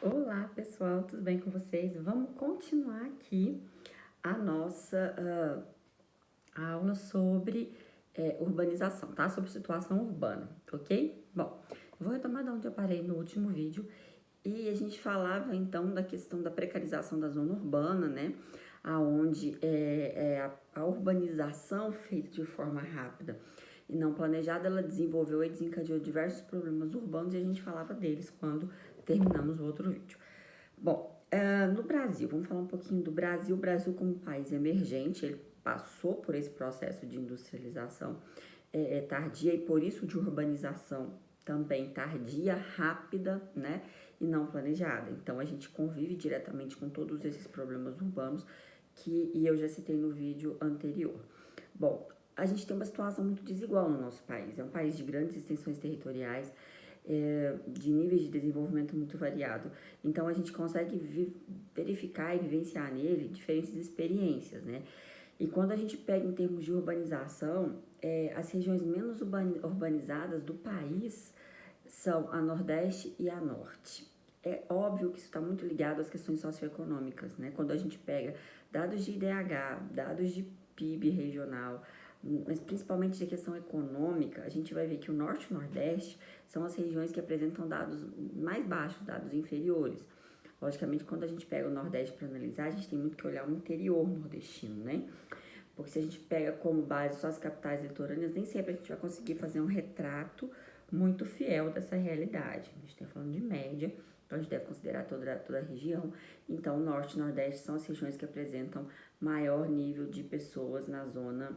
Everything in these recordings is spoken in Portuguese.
Olá, pessoal, tudo bem com vocês? Vamos continuar aqui a nossa aula sobre urbanização, tá? Sobre situação urbana, ok? Bom, eu vou retomar de onde eu parei no último vídeo e a gente falava então da questão da precarização da zona urbana, né? Aonde a urbanização feita de forma rápida e não planejada, ela desenvolveu e desencadeou diversos problemas urbanos e a gente falava deles quando terminamos o outro vídeo. Bom, no Brasil, vamos falar um pouquinho do Brasil. O Brasil, como país emergente, ele passou por esse processo de industrialização tardia e por isso de urbanização também tardia, rápida, né, e não planejada. Então a gente convive diretamente com todos esses problemas urbanos e eu já citei no vídeo anterior. Bom, a gente tem uma situação muito desigual no nosso país. É um país de grandes extensões territoriais, de níveis de desenvolvimento muito variado. Então a gente consegue verificar e vivenciar nele diferentes experiências, né? E quando a gente pega em termos de urbanização, as regiões menos urbanizadas do país são a Nordeste e a Norte. É óbvio que isso está muito ligado às questões socioeconômicas, né? Quando a gente pega dados de IDH, dados de PIB regional, mas principalmente de questão econômica, a gente vai ver que o Norte e o Nordeste são as regiões que apresentam dados mais baixos, dados inferiores. Logicamente, quando a gente pega o Nordeste para analisar, a gente tem muito que olhar o interior nordestino, né? Porque se a gente pega como base só as capitais litorâneas, nem sempre a gente vai conseguir fazer um retrato muito fiel dessa realidade. A gente está falando de média, então a gente deve considerar toda a região. Então, Norte e Nordeste são as regiões que apresentam maior nível de pessoas na zona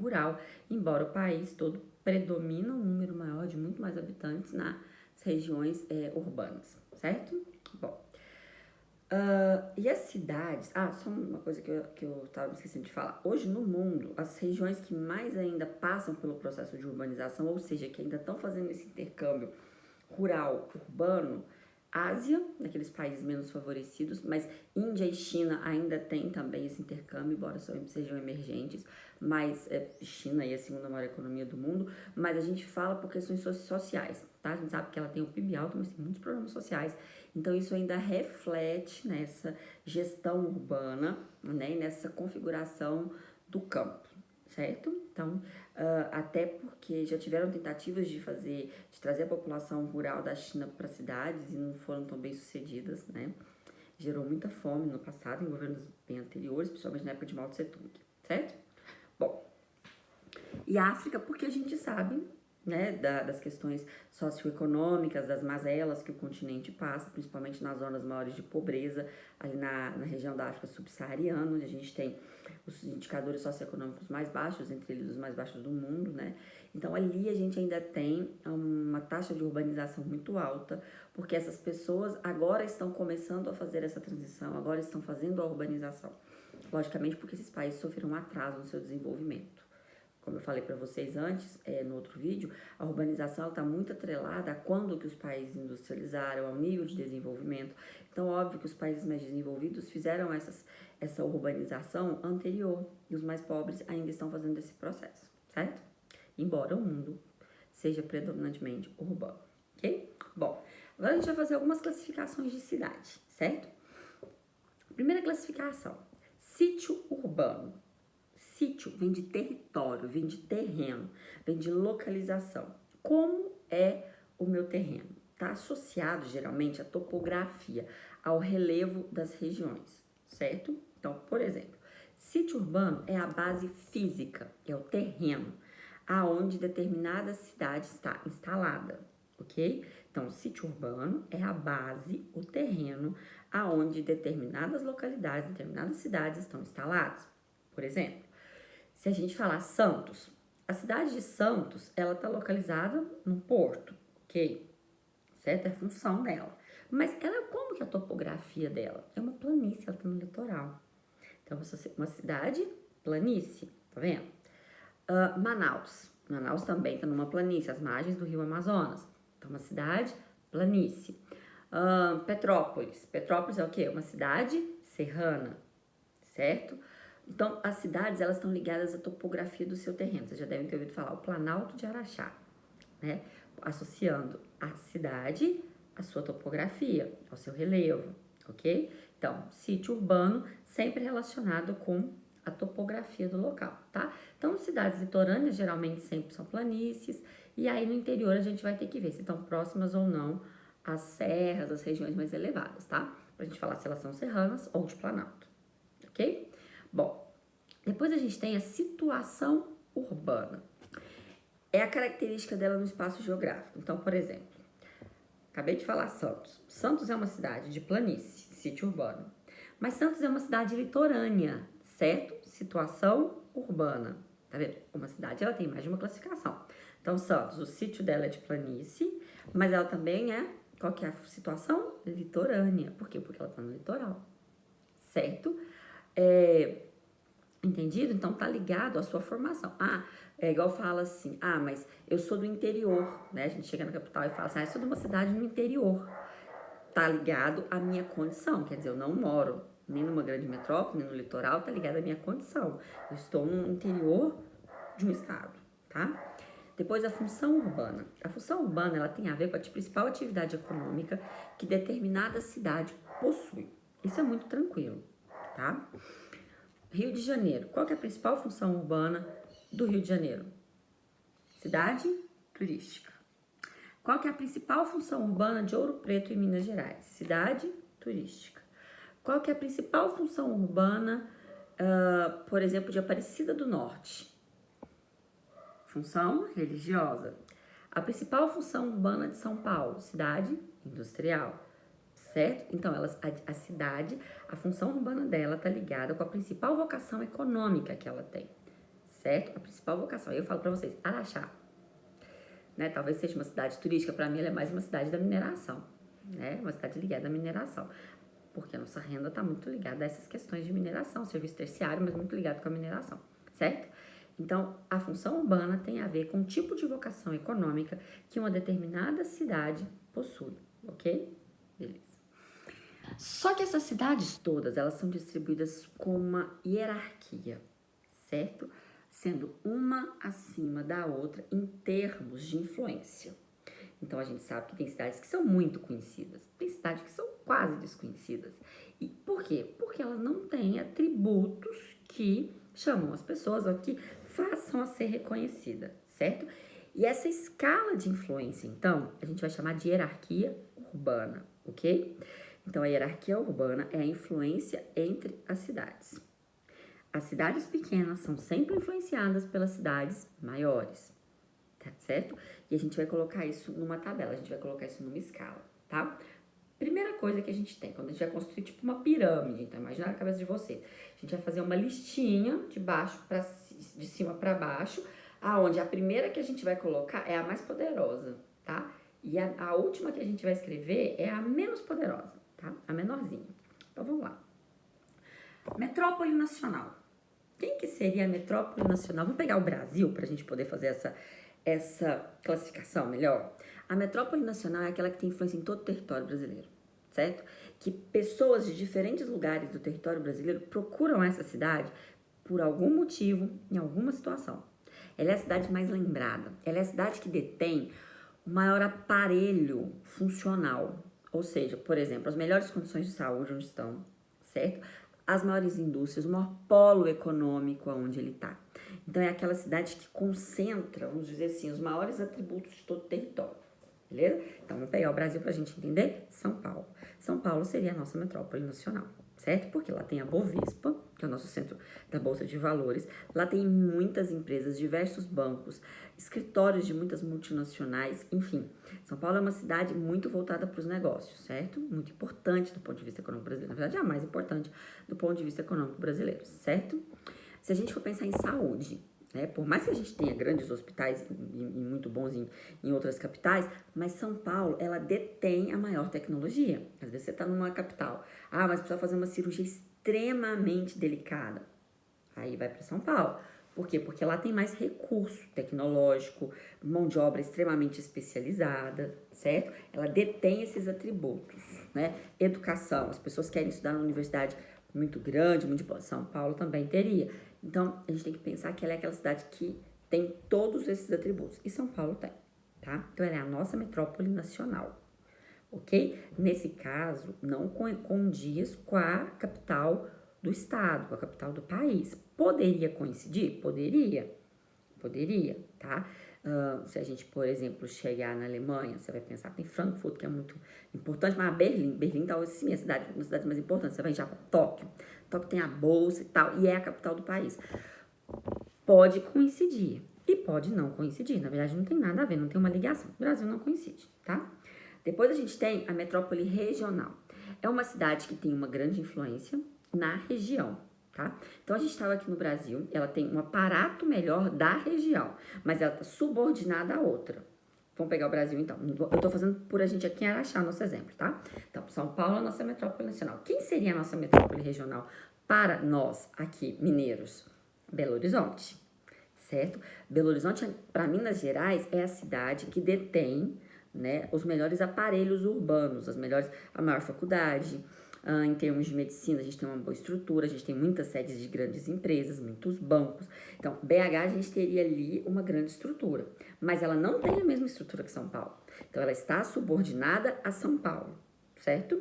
rural, embora o país todo predomina um número maior de muito mais habitantes nas regiões urbanas, certo? Bom, e as cidades, só uma coisa que eu tava me esquecendo de falar. Hoje no mundo, as regiões que mais ainda passam pelo processo de urbanização, ou seja, que ainda estão fazendo esse intercâmbio rural-urbano, Ásia, naqueles países menos favorecidos, mas Índia e China ainda tem também esse intercâmbio, embora sejam emergentes, mas China é a segunda maior economia do mundo, mas a gente fala por questões sociais, tá? A gente sabe que ela tem o PIB alto, mas tem muitos problemas sociais, então isso ainda reflete nessa gestão urbana, né, e nessa configuração do campo, certo? Então, até porque já tiveram tentativas de trazer a população rural da China para cidades e não foram tão bem sucedidas, né? Gerou muita fome no passado, em governos bem anteriores, principalmente na época de Mao Tse Tung, certo? Bom, e a África, porque a gente sabe, né, das questões socioeconômicas, das mazelas que o continente passa, principalmente nas zonas maiores de pobreza, ali na região da África subsaariana, onde a gente tem os indicadores socioeconômicos mais baixos, entre eles os mais baixos do mundo, né? Então ali a gente ainda tem uma taxa de urbanização muito alta, porque essas pessoas agora estão começando a fazer essa transição, agora estão fazendo a urbanização. Logicamente porque esses países sofreram um atraso no seu desenvolvimento. Como eu falei para vocês antes, no outro vídeo, a urbanização está muito atrelada a quando que os países industrializaram, ao nível de desenvolvimento. Então, óbvio que os países mais desenvolvidos fizeram essa urbanização anterior e os mais pobres ainda estão fazendo esse processo, certo? Embora o mundo seja predominantemente urbano, ok? Bom, agora a gente vai fazer algumas classificações de cidade, certo? Primeira classificação, sítio urbano. Sítio vem de território, vem de terreno, vem de localização. Como é o meu terreno? Está associado geralmente à topografia, ao relevo das regiões, certo? Então, por exemplo, sítio urbano é a base física, é o terreno, aonde determinada cidade está instalada, ok? Então, o sítio urbano é a base, o terreno, aonde determinadas localidades, determinadas cidades estão instaladas. Por exemplo, se a gente falar Santos, a cidade de Santos, ela está localizada num porto, ok? Certo? É a função dela. Mas como que é a topografia dela? É uma planície, ela está no litoral. Então, uma cidade planície, tá vendo? Manaus. Manaus também está numa planície, as margens do rio Amazonas. Então, uma cidade planície. Petrópolis. Petrópolis é o quê? Uma cidade serrana, certo? Então, as cidades, elas estão ligadas à topografia do seu terreno. Vocês já devem ter ouvido falar, o Planalto de Araxá, né? Associando a cidade à sua topografia, ao seu relevo, ok? Então, sítio urbano sempre relacionado com a topografia do local, tá? Então, cidades litorâneas geralmente sempre são planícies, e aí no interior a gente vai ter que ver se estão próximas ou não às serras, às regiões mais elevadas, tá? Pra gente falar se elas são serranas ou de planalto, ok? Bom, depois a gente tem a situação urbana. É a característica dela no espaço geográfico. Então, por exemplo, acabei de falar Santos. Santos é uma cidade de planície, sítio urbano. Mas Santos é uma cidade litorânea, certo? Situação urbana. Tá vendo? Uma cidade, ela tem mais de uma classificação. Então, Santos, o sítio dela é de planície, mas ela também é, qual que é a situação? Litorânea. Por quê? Porque ela tá no litoral, certo? Entendido? Então, tá ligado à sua formação. Ah, é igual fala assim, mas eu sou do interior, né? A gente chega na capital e fala assim, eu sou de uma cidade no interior. Tá ligado à minha condição, quer dizer, eu não moro nem numa grande metrópole, nem no litoral, tá ligado à minha condição. Eu estou no interior de um estado, tá? Depois, a função urbana. A função urbana, ela tem a ver com a principal atividade econômica que determinada cidade possui. Isso é muito tranquilo, tá? Rio de Janeiro. Qual que é a principal função urbana do Rio de Janeiro? Cidade turística. Qual que é a principal função urbana de Ouro Preto, em Minas Gerais? Cidade turística. Qual que é a principal função urbana, por exemplo, de Aparecida do Norte? Função religiosa. A principal função urbana de São Paulo? Cidade industrial. Certo? Então, a cidade, a função urbana dela está ligada com a principal vocação econômica que ela tem, certo? A principal vocação. Eu falo para vocês, Araxá, né? Talvez seja uma cidade turística, para mim ela é mais uma cidade da mineração, né? Uma cidade ligada à mineração, porque a nossa renda está muito ligada a essas questões de mineração, serviço terciário, mas muito ligado com a mineração, certo? Então, a função urbana tem a ver com o tipo de vocação econômica que uma determinada cidade possui, ok? Beleza. Só que essas cidades todas, elas são distribuídas com uma hierarquia, certo? Sendo uma acima da outra em termos de influência. Então, a gente sabe que tem cidades que são muito conhecidas, tem cidades que são quase desconhecidas. E por quê? Porque elas não têm atributos que chamam as pessoas ou que façam a ser reconhecida, certo? E essa escala de influência, então, a gente vai chamar de hierarquia urbana, ok? Então, a hierarquia urbana é a influência entre as cidades. As cidades pequenas são sempre influenciadas pelas cidades maiores, tá certo? E a gente vai colocar isso numa tabela, a gente vai colocar isso numa escala, tá? Primeira coisa que a gente tem, quando a gente vai construir tipo uma pirâmide, então imagina na cabeça de vocês. A gente vai fazer uma listinha de cima para baixo, aonde a primeira que a gente vai colocar é a mais poderosa, tá? E a última que a gente vai escrever é a menos poderosa, tá? A menorzinha. Então vamos lá. Metrópole nacional. Quem que seria a metrópole nacional? Vamos pegar o Brasil para a gente poder fazer essa classificação melhor. A metrópole nacional é aquela que tem influência em todo o território brasileiro, certo? Que pessoas de diferentes lugares do território brasileiro procuram essa cidade por algum motivo, em alguma situação. Ela é a cidade mais lembrada. Ela é a cidade que detém o maior aparelho funcional. Ou seja, por exemplo, as melhores condições de saúde onde estão, certo? As maiores indústrias, o maior polo econômico onde ele está. Então, é aquela cidade que concentra, vamos dizer assim, os maiores atributos de todo o território, beleza? Então, vamos pegar o Brasil para a gente entender. São Paulo. São Paulo seria a nossa metrópole nacional, certo? Porque lá tem a Bovespa, que é o nosso centro da Bolsa de Valores. Lá tem muitas empresas, diversos bancos, escritórios de muitas multinacionais, enfim. São Paulo é uma cidade muito voltada para os negócios, certo? Muito importante do ponto de vista econômico brasileiro. Na verdade, é a mais importante do ponto de vista econômico brasileiro, certo? Se a gente for pensar em saúde, né? Por mais que a gente tenha grandes hospitais e muito bons em outras capitais, mas São Paulo, ela detém a maior tecnologia. Às vezes você está numa capital, mas precisa fazer uma cirurgia extremamente delicada. Aí vai para São Paulo. Por quê? Porque lá tem mais recurso tecnológico, mão de obra extremamente especializada, certo? Ela detém esses atributos, né? Educação, as pessoas querem estudar na universidade muito grande, muito boa. São Paulo também teria. Então, a gente tem que pensar que ela é aquela cidade que tem todos esses atributos. E São Paulo tem, tá? Então, ela é a nossa metrópole nacional. ok? Nesse caso, não condiz com a capital do estado, com a capital do país. Poderia coincidir? Poderia, tá? Se a gente, por exemplo, chegar na Alemanha, você vai pensar, tem Frankfurt, que é muito importante, mas Berlim talvez sim, uma das cidades mais importantes. Você vai já para Tóquio tem a bolsa e tal, e é a capital do país. Pode coincidir e pode não coincidir. Na verdade, não tem nada a ver, não tem uma ligação. O Brasil não coincide, tá? Depois a gente tem a metrópole regional. É uma cidade que tem uma grande influência na região, tá? Então a gente estava aqui no Brasil, ela tem um aparato melhor da região, mas ela está subordinada a outra. Vamos pegar o Brasil então. Eu estou fazendo por a gente aqui em Araxá, nosso exemplo, tá? Então, São Paulo é a nossa metrópole nacional. Quem seria a nossa metrópole regional para nós aqui, mineiros? Belo Horizonte, certo? Belo Horizonte, para Minas Gerais, é a cidade que detém, né, os melhores aparelhos urbanos, a maior faculdade. Em termos de medicina, a gente tem uma boa estrutura, a gente tem muitas sedes de grandes empresas, muitos bancos. Então, BH a gente teria ali uma grande estrutura, mas ela não tem a mesma estrutura que São Paulo. Então, ela está subordinada a São Paulo, certo?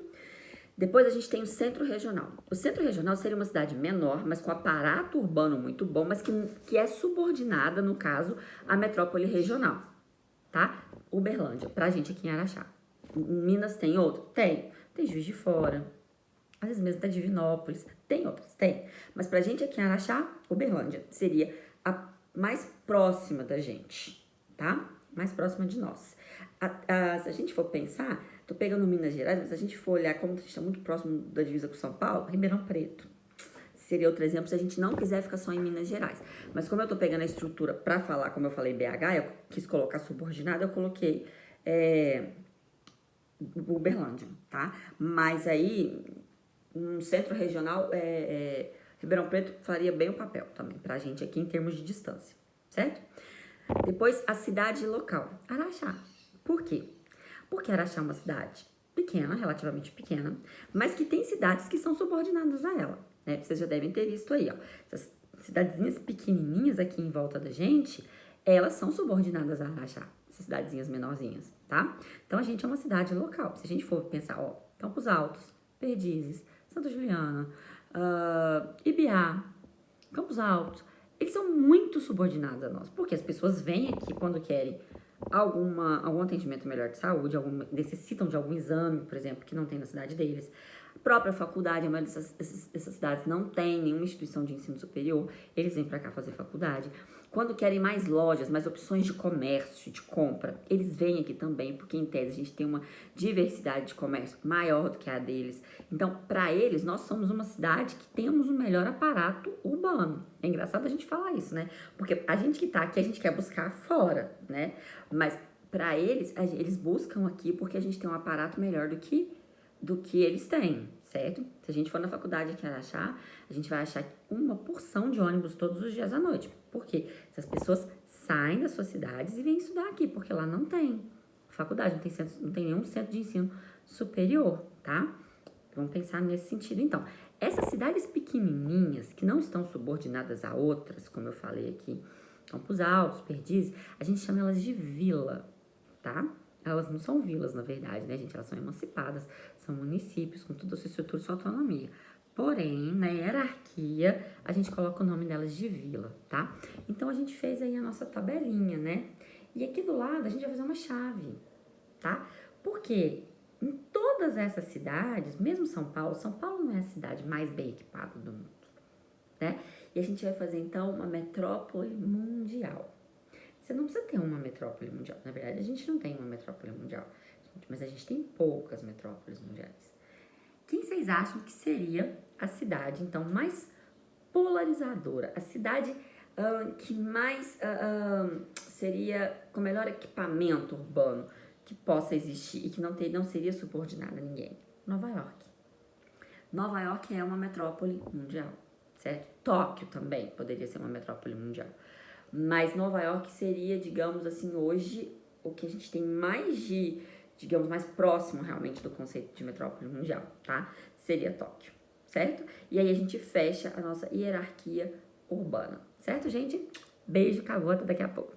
Depois a gente tem o centro regional. O centro regional seria uma cidade menor, mas com aparato urbano muito bom, mas que é subordinada, no caso, à metrópole regional, tá? Uberlândia, pra gente aqui em Araxá. Minas tem outro? Tem. Tem Juiz de Fora, às vezes mesmo até Divinópolis, tem outros? Tem. Mas pra gente aqui em Araxá, Uberlândia seria a mais próxima da gente, tá? Mais próxima de nós. Se a gente for pensar, tô pegando Minas Gerais, mas se a gente for olhar como a gente está muito próximo da divisa com São Paulo, Ribeirão Preto. Seria outro exemplo se a gente não quiser ficar só em Minas Gerais. Mas como eu tô pegando a estrutura para falar, como eu falei BH, eu quis colocar subordinado, eu coloquei Uberlândia, tá? Mas aí, um centro regional, Ribeirão Preto faria bem o papel também pra gente aqui em termos de distância, certo? Depois, a cidade local, Araxá. Por quê? Porque Araxá é uma cidade pequena, relativamente pequena, mas que tem cidades que são subordinadas a ela, né? Vocês já devem ter visto aí, ó. Essas cidadezinhas pequenininhas aqui em volta da gente, elas são subordinadas a Araxá, essas cidadezinhas menorzinhas, tá? Então, a gente é uma cidade local. Se a gente for pensar, ó, Campos Altos, Perdizes, Santa Juliana, Ibiá, Campos Altos, eles são muito subordinados a nós, porque as pessoas vêm aqui quando querem algum atendimento melhor de saúde, necessitam de algum exame, por exemplo, que não tem na cidade deles. A própria faculdade, a maioria dessas cidades não tem nenhuma instituição de ensino superior, eles vêm para cá fazer faculdade. Quando querem mais lojas, mais opções de comércio, de compra, eles vêm aqui também, porque em tese a gente tem uma diversidade de comércio maior do que a deles. Então, para eles, nós somos uma cidade que temos o melhor aparato urbano. É engraçado a gente falar isso, né? Porque a gente que tá aqui, a gente quer buscar fora, né? Mas para eles, eles buscam aqui porque a gente tem um aparato melhor do que eles têm, certo? Se a gente for na faculdade aqui em Araxá, a gente vai achar uma porção de ônibus todos os dias à noite. Por quê? Essas pessoas saem das suas cidades e vêm estudar aqui, porque lá não tem faculdade, não tem nenhum centro de ensino superior, tá? Vamos pensar nesse sentido. Então, essas cidades pequenininhas, que não estão subordinadas a outras, como eu falei aqui, Campos Altos, Perdizes, a gente chama elas de vila, tá? Elas não são vilas, na verdade, né, gente? Elas são emancipadas, são municípios com toda a sua estrutura e sua autonomia. Porém, na hierarquia, a gente coloca o nome delas de vila, tá? Então, a gente fez aí a nossa tabelinha, né? E aqui do lado, a gente vai fazer uma chave, tá? Porque em todas essas cidades, mesmo São Paulo não é a cidade mais bem equipada do mundo, né? E a gente vai fazer, então, uma metrópole mundial. Você não precisa ter uma metrópole mundial. Na verdade, a gente não tem uma metrópole mundial, mas a gente tem poucas metrópoles mundiais. Quem vocês acham que seria a cidade, então, mais polarizadora? A cidade que mais seria com melhor equipamento urbano que possa existir e que não seria subordinada a ninguém? Nova York. Nova York é uma metrópole mundial, certo? Tóquio também poderia ser uma metrópole mundial. Mas Nova York seria, digamos assim, hoje o que a gente tem mais próximo realmente do conceito de metrópole mundial, tá? Seria Tóquio, certo? E aí a gente fecha a nossa hierarquia urbana, certo, gente? Beijo, acabou, até daqui a pouco.